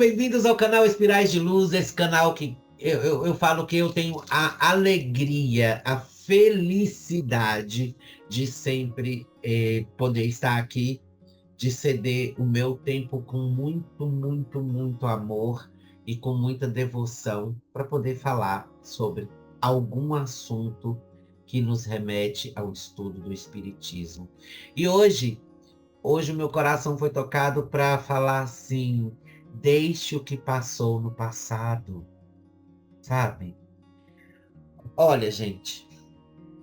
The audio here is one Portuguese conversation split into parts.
bem-vindos ao canal Espirais de Luz, esse canal que eu falo que eu tenho a alegria, a felicidade de sempre poder estar aqui, de ceder o meu tempo com muito, muito, muito amor e com muita devoção para poder falar sobre algum assunto que nos remete ao estudo do Espiritismo. E hoje o meu coração foi tocado para falar assim: deixe o que passou no passado, sabe? Olha, gente,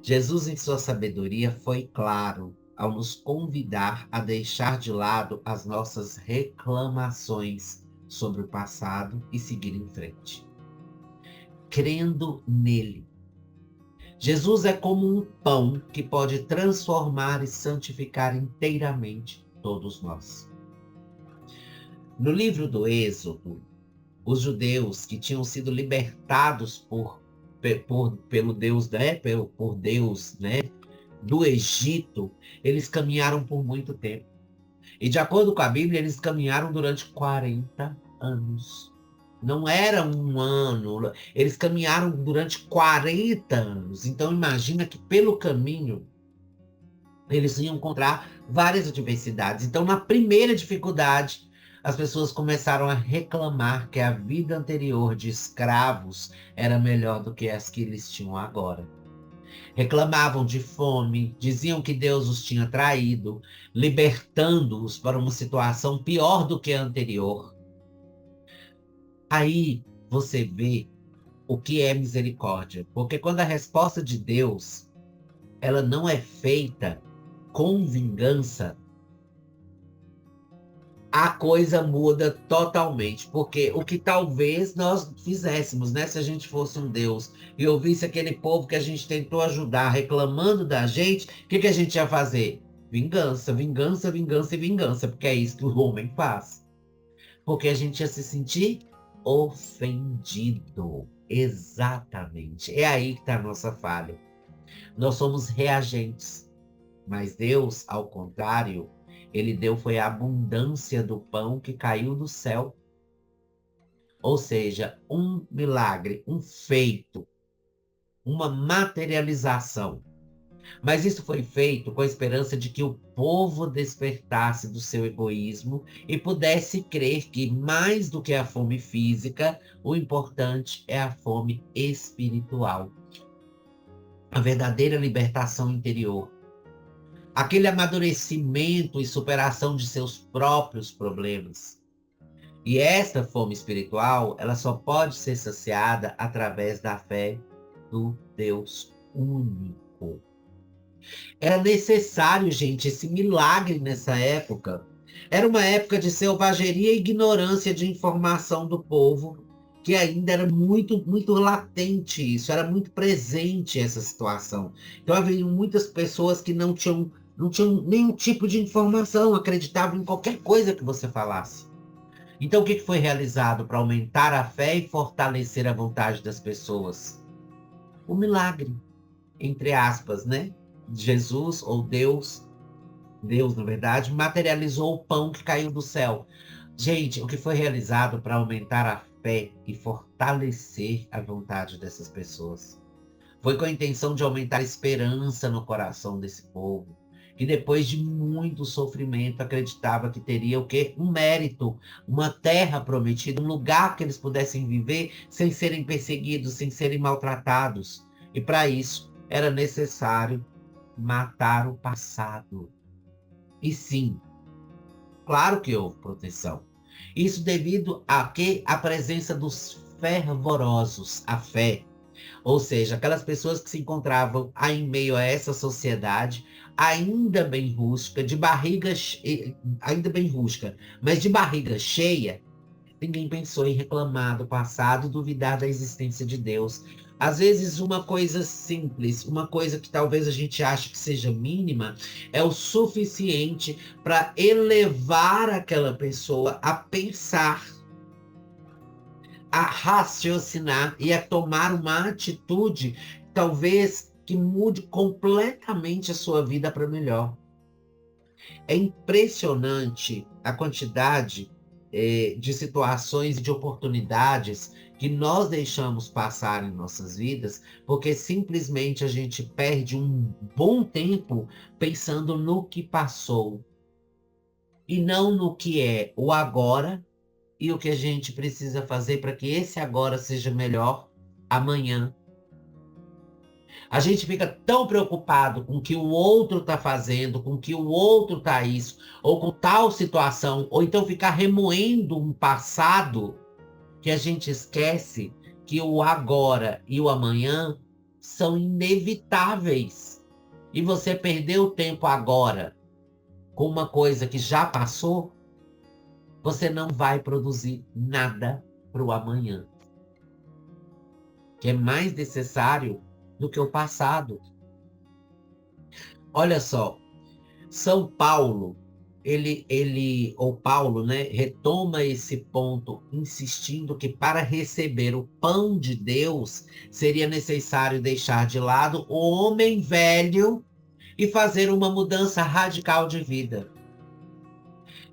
Jesus, em sua sabedoria, foi claro ao nos convidar a deixar de lado as nossas reclamações sobre o passado e seguir em frente, crendo nele. Jesus é como um pão que pode transformar e santificar inteiramente todos nós. No livro do Êxodo, os judeus que tinham sido libertados pelo Deus, né, por Deus, né, do Egito, eles caminharam por muito tempo. E de acordo com a Bíblia, eles caminharam durante 40 anos. Não era um ano, eles caminharam durante 40 anos. Então imagina que pelo caminho eles iam encontrar várias adversidades. Então, na primeira dificuldade, as pessoas começaram a reclamar que a vida anterior de escravos era melhor do que as que eles tinham agora. Reclamavam de fome, diziam que Deus os tinha traído, libertando-os para uma situação pior do que a anterior. Aí você vê o que é misericórdia, porque quando a resposta de Deus, ela não é feita com vingança, a coisa muda totalmente. Porque o que talvez nós fizéssemos, né? Se a gente fosse um Deus e ouvisse aquele povo que a gente tentou ajudar reclamando da gente, o que a gente ia fazer? Vingança, vingança, vingança e vingança. Porque é isso que o homem faz. Porque a gente ia se sentir ofendido. Exatamente. É aí que está a nossa falha. Nós somos reagentes. Mas Deus, ao contrário, ele deu foi a abundância do pão que caiu do céu. Ou seja, um milagre, um feito, uma materialização. Mas isso foi feito com a esperança de que o povo despertasse do seu egoísmo e pudesse crer que, mais do que a fome física, o importante é a fome espiritual. A verdadeira libertação interior. Aquele amadurecimento e superação de seus próprios problemas. E esta fome espiritual, ela só pode ser saciada através da fé do Deus único. Era necessário, gente, esse milagre nessa época. Era uma época de selvageria e ignorância de informação do povo, que ainda era muito, muito latente isso, era muito presente essa situação. Então havia muitas pessoas que não tinham nenhum tipo de informação, acreditavam em qualquer coisa que você falasse. Então o que foi realizado para aumentar a fé e fortalecer a vontade das pessoas? O milagre, entre aspas, né? Jesus ou Deus, na verdade, materializou o pão que caiu do céu. Gente, o que foi realizado para aumentar a fé e fortalecer a vontade dessas pessoas? Foi com a intenção de aumentar a esperança no coração desse povo, que depois de muito sofrimento acreditava que teria o quê? Um mérito, uma terra prometida, um lugar que eles pudessem viver sem serem perseguidos, sem serem maltratados. E para isso era necessário matar o passado. E sim, claro que houve proteção. Isso devido a quê? A presença dos fervorosos, a fé. Ou seja, aquelas pessoas que se encontravam aí em meio a essa sociedade, ainda bem rústica, ainda bem rústica, mas de barriga cheia. Ninguém pensou em reclamar do passado, duvidar da existência de Deus. Às vezes, uma coisa simples, uma coisa que talvez a gente ache que seja mínima, é o suficiente para elevar aquela pessoa a pensar, a raciocinar e a tomar uma atitude, talvez que mude completamente a sua vida para melhor. É impressionante a quantidade de situações, de oportunidades que nós deixamos passar em nossas vidas, porque simplesmente a gente perde um bom tempo pensando no que passou e não no que é o agora e o que a gente precisa fazer para que esse agora seja melhor amanhã. A gente fica tão preocupado com o que o outro está fazendo, com o que o outro está isso, ou com tal situação, ou então ficar remoendo um passado, que a gente esquece que o agora e o amanhã são inevitáveis. E você perder o tempo agora com uma coisa que já passou, você não vai produzir nada para o amanhã, que é mais necessário do que o passado. Olha só, São Paulo, ou Paulo, né, retoma esse ponto, insistindo que para receber o pão de Deus seria necessário deixar de lado o homem velho e fazer uma mudança radical de vida.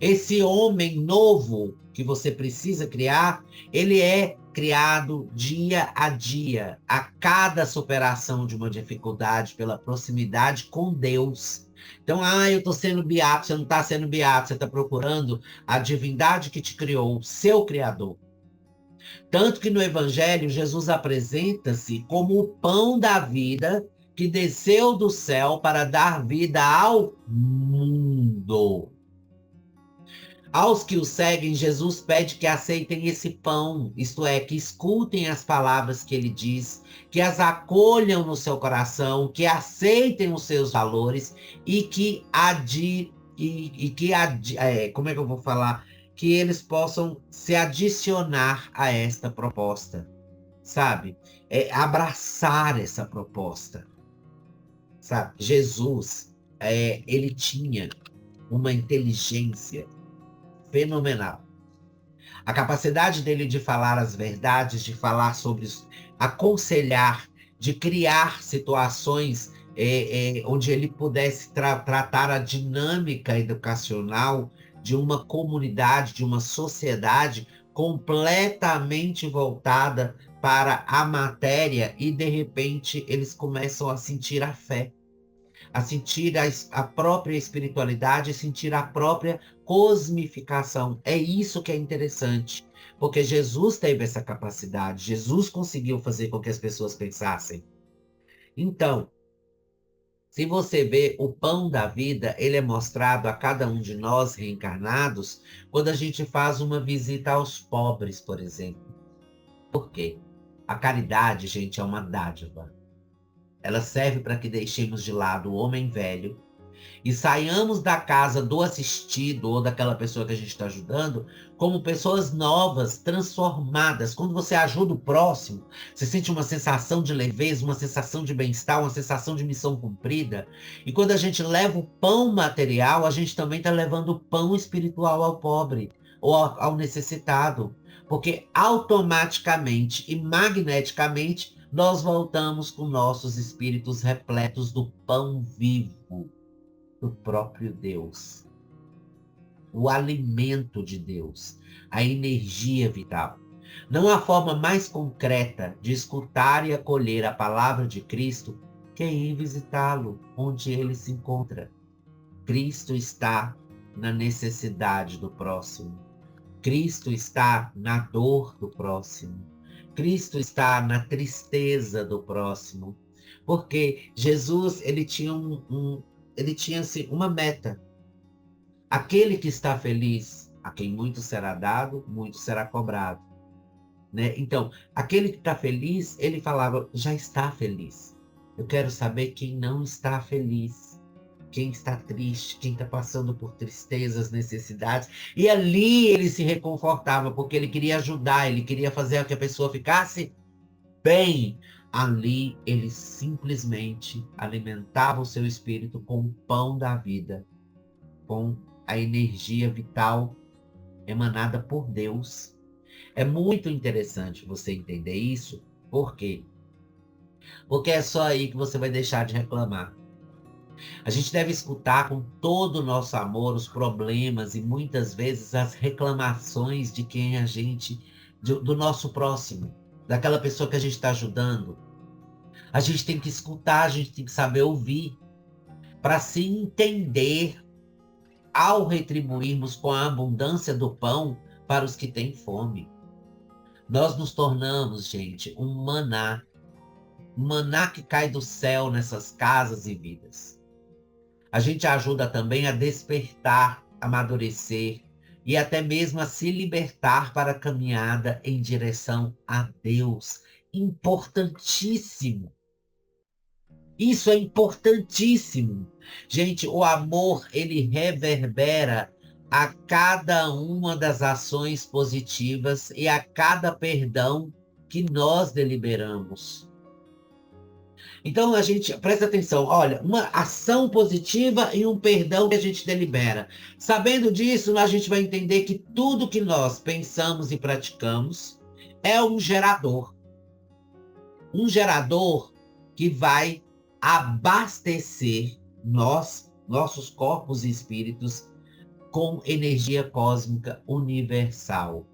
Esse homem novo que você precisa criar, ele é criado dia a dia, a cada superação de uma dificuldade pela proximidade com Deus. Então, eu estou sendo beato, você não está sendo beato, você está procurando a divindade que te criou, o seu Criador. Tanto que no Evangelho, Jesus apresenta-se como o pão da vida que desceu do céu para dar vida ao mundo. Aos que o seguem, Jesus pede que aceitem esse pão, isto é, que escutem as palavras que ele diz, que as acolham no seu coração, que aceitem os seus valores e que como é que eu vou falar? Que eles possam se adicionar a esta proposta, sabe? Abraçar essa proposta, sabe? Jesus, ele tinha uma inteligência fenomenal. A capacidade dele de falar as verdades, de falar sobre aconselhar, de criar situações onde ele pudesse tratar a dinâmica educacional de uma comunidade, de uma sociedade completamente voltada para a matéria e, de repente, eles começam a sentir a fé, a sentir a própria espiritualidade, a sentir a própria cosmificação. É isso que é interessante, porque Jesus teve essa capacidade, Jesus conseguiu fazer com que as pessoas pensassem. Então, se você vê o pão da vida, ele é mostrado a cada um de nós reencarnados quando a gente faz uma visita aos pobres, por exemplo. Por quê? A caridade, gente, é uma dádiva. Ela serve para que deixemos de lado o homem velho e saiamos da casa do assistido ou daquela pessoa que a gente está ajudando como pessoas novas, transformadas. Quando você ajuda o próximo, você sente uma sensação de leveza, uma sensação de bem-estar, uma sensação de missão cumprida. E quando a gente leva o pão material, a gente também está levando o pão espiritual ao pobre ou ao necessitado. Porque automaticamente e magneticamente nós voltamos com nossos espíritos repletos do pão vivo do próprio Deus, o alimento de Deus, a energia vital. Não há forma mais concreta de escutar e acolher a palavra de Cristo que ir visitá-lo onde ele se encontra. Cristo está na necessidade do próximo. Cristo está na dor do próximo. Cristo está na tristeza do próximo. Porque Jesus, ele tinha assim, uma meta. Aquele que está feliz, a quem muito será dado, muito será cobrado. Né? Então, aquele que está feliz, ele falava, já está feliz. Eu quero saber quem não está feliz, quem está triste, quem está passando por tristezas, necessidades. E ali ele se reconfortava, porque ele queria ajudar, ele queria fazer com que a pessoa ficasse bem. Ali ele simplesmente alimentava o seu espírito com o pão da vida, com a energia vital emanada por Deus. É muito interessante você entender isso. Por quê? Porque é só aí que você vai deixar de reclamar. A gente deve escutar com todo o nosso amor os problemas e muitas vezes as reclamações de quem a gente, do nosso próximo, daquela pessoa que a gente está ajudando. A gente tem que escutar, a gente tem que saber ouvir, para se entender ao retribuirmos com a abundância do pão para os que têm fome. Nós nos tornamos, gente, um maná que cai do céu nessas casas e vidas. A gente ajuda também a despertar, amadurecer e até mesmo a se libertar para a caminhada em direção a Deus. Importantíssimo. Isso é importantíssimo. Gente, o amor, ele reverbera a cada uma das ações positivas e a cada perdão que nós deliberamos. Então a gente presta atenção, olha, uma ação positiva e um perdão que a gente delibera. Sabendo disso, a gente vai entender que tudo que nós pensamos e praticamos é um gerador que vai abastecer nossos corpos e espíritos com energia cósmica universal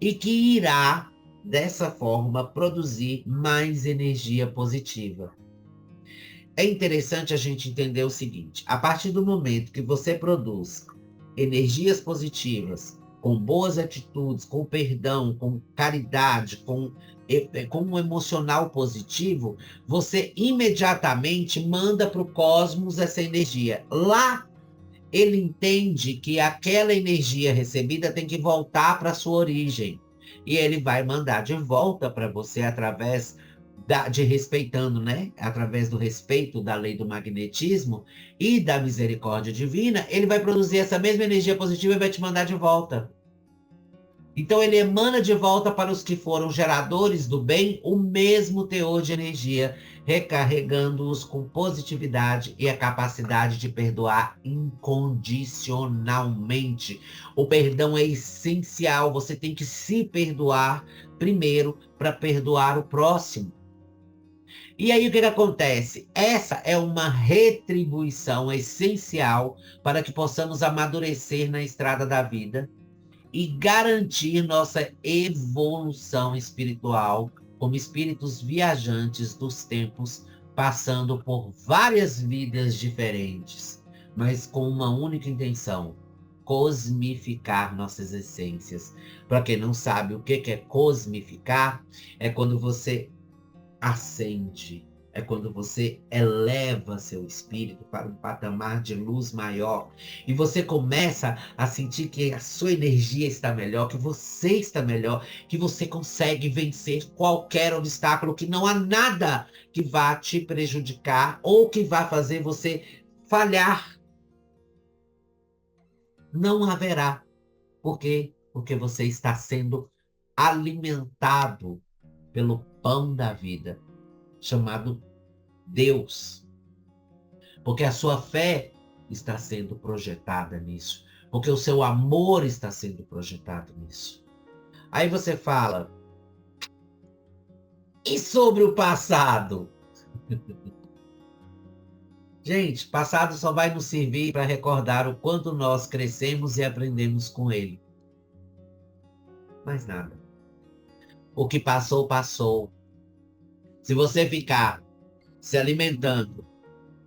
e que irá dessa forma produzir mais energia positiva. É interessante a gente entender o seguinte: a partir do momento que você produz energias positivas, com boas atitudes, com perdão, com caridade, com um emocional positivo, você imediatamente manda para o cosmos essa energia. Lá, ele entende que aquela energia recebida tem que voltar para a sua origem. E ele vai mandar de volta para você através de respeitando, né? Através do respeito da lei do magnetismo e da misericórdia divina, ele vai produzir essa mesma energia positiva e vai te mandar de volta. Então ele emana de volta para os que foram geradores do bem o mesmo teor de energia, recarregando-os com positividade e a capacidade de perdoar incondicionalmente. O perdão é essencial, você tem que se perdoar primeiro para perdoar o próximo. E aí o que acontece? Essa é uma retribuição essencial para que possamos amadurecer na estrada da vida e garantir nossa evolução espiritual como espíritos viajantes dos tempos, passando por várias vidas diferentes, mas com uma única intenção: cosmificar nossas essências. Para quem não sabe o que é cosmificar, é quando você ascende, é quando você eleva seu espírito para um patamar de luz maior e você começa a sentir que a sua energia está melhor, que você está melhor, que você consegue vencer qualquer obstáculo, que não há nada que vá te prejudicar ou que vá fazer você falhar. Não haverá. Por quê? Porque você está sendo alimentado pelo pão da vida, chamado Deus. Porque a sua fé está sendo projetada nisso. Porque o seu amor está sendo projetado nisso. Aí você fala, e sobre o passado? Gente, passado só vai nos servir para recordar o quanto nós crescemos e aprendemos com ele. Mais nada. O que passou, passou. Se você ficar se alimentando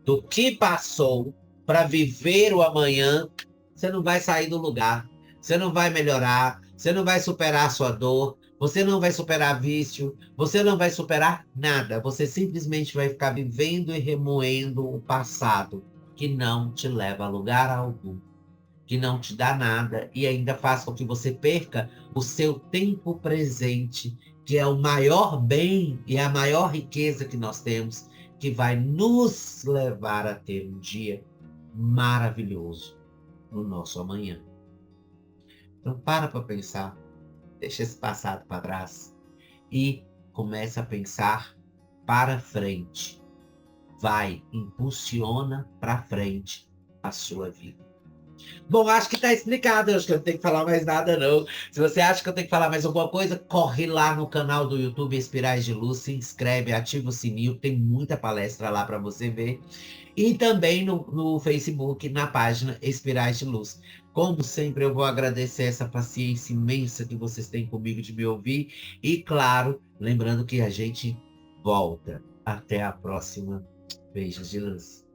do que passou para viver o amanhã, você não vai sair do lugar, você não vai melhorar, você não vai superar a sua dor, você não vai superar vício, você não vai superar nada. Você simplesmente vai ficar vivendo e remoendo o passado, que não te leva a lugar algum, que não te dá nada e ainda faz com que você perca o seu tempo presente, que é o maior bem e a maior riqueza que nós temos, que vai nos levar a ter um dia maravilhoso no nosso amanhã. Então para pensar, deixa esse passado para trás e começa a pensar para frente. Vai, impulsiona para frente a sua vida. Bom, acho que tá explicado, acho que eu não tenho que falar mais nada, não. Se você acha que eu tenho que falar mais alguma coisa, corre lá no canal do YouTube Espirais de Luz, se inscreve, ativa o sininho, tem muita palestra lá para você ver. E também no Facebook, na página Espirais de Luz. Como sempre, eu vou agradecer essa paciência imensa que vocês têm comigo de me ouvir. E, claro, lembrando que a gente volta. Até a próxima. Beijos de luz.